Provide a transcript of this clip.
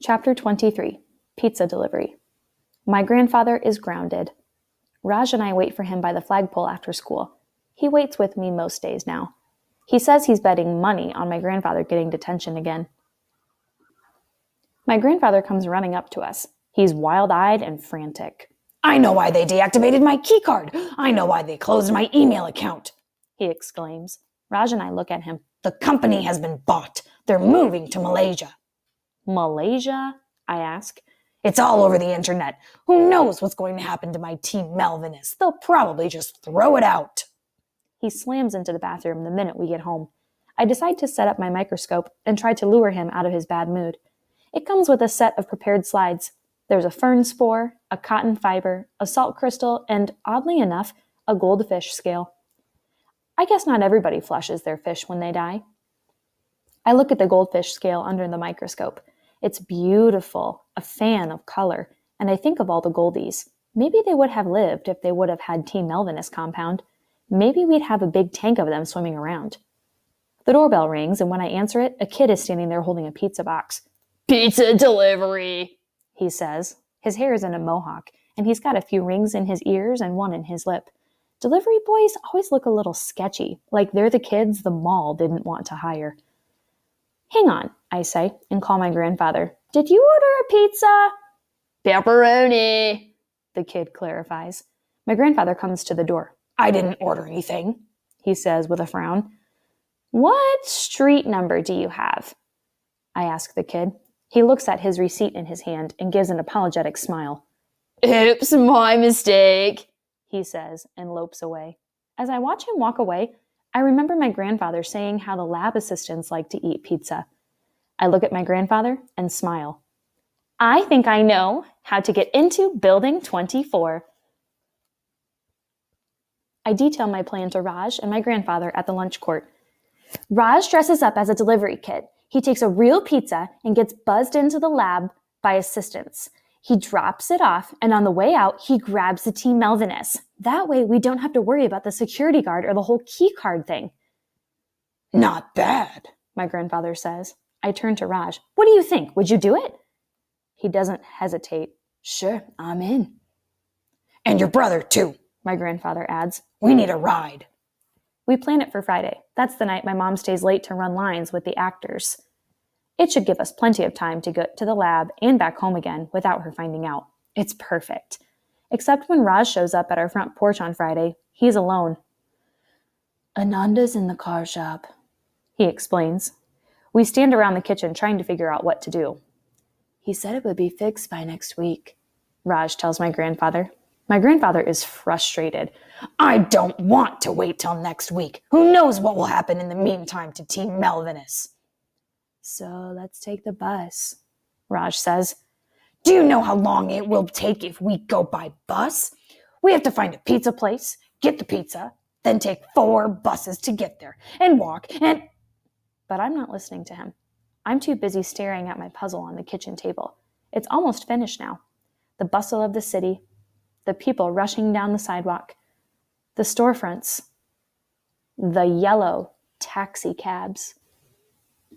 Chapter 23. Pizza Delivery. My grandfather is grounded. Raj and I wait for him by the flagpole after school. He waits with me most days now. He says he's betting money on my grandfather getting detention again. My grandfather comes running up to us. He's wild-eyed and frantic. "I know why they deactivated my keycard. I know why they closed my email account," he exclaims. Raj and I look at him. "The company has been bought. They're moving to Malaysia." Malaysia? I ask. "It's all over the internet. Who knows what's going to happen to my Team Melvinus? They'll probably just throw it out." He slams into the bathroom the minute we get home. I decide to set up my microscope and try to lure him out of his bad mood. It comes with a set of prepared slides. There's a fern spore, a cotton fiber, a salt crystal, and, oddly enough, a goldfish scale. I guess not everybody flushes their fish when they die. I look at the goldfish scale under the microscope. It's beautiful, a fan of color, and I think of all the goldies. Maybe they would have lived if they would have had Team Melvinus compound. Maybe we'd have a big tank of them swimming around. The doorbell rings, and when I answer it, a kid is standing there holding a pizza box. "Pizza delivery," he says. His hair is in a mohawk, and he's got a few rings in his ears and one in his lip. Delivery boys always look a little sketchy, like they're the kids the mall didn't want to hire. "Hang on," I say, and call my grandfather. "Did you order a pizza?" "Pepperoni," the kid clarifies. My grandfather comes to the door. "I didn't order anything," he says with a frown. "What street number do you have?" I ask the kid. He looks at his receipt in his hand and gives an apologetic smile. "Oops, my mistake," he says, and lopes away. As I watch him walk away, I remember my grandfather saying how the lab assistants like to eat pizza. I look at my grandfather and smile. I think I know how to get into Building 24. I detail my plan to Raj and my grandfather at the lunch court. Raj dresses up as a delivery kid. He takes a real pizza and gets buzzed into the lab by assistants. He drops it off, and on the way out, he grabs the Team Melvinus. That way, we don't have to worry about the security guard or the whole key card thing. "Not bad," my grandfather says. I turn to Raj. What do you think? Would you do it? He doesn't hesitate. Sure, I'm in. "And your brother, too," my grandfather adds. "We need a ride." We plan it for Friday. That's the night my mom stays late to run lines with the actors. It should give us plenty of time to get to the lab and back home again without her finding out. It's perfect. Except when Raj shows up at our front porch on Friday, he's alone. Ananda's in the car shop, he explains. We stand around the kitchen trying to figure out what to do. He said it would be fixed by next week, Raj tells my grandfather. My grandfather is frustrated. "I don't want to wait till next week. Who knows what will happen in the meantime to Team Melvinus?" So let's take the bus, Raj says. "Do you know how long it will take if we go by bus? We have to find a pizza place, get the pizza, then take 4 buses to get there, and walk, and—" But I'm not listening to him. I'm too busy staring at my puzzle on the kitchen table. It's almost finished now. The bustle of the city, the people rushing down the sidewalk, the storefronts, the yellow taxi cabs.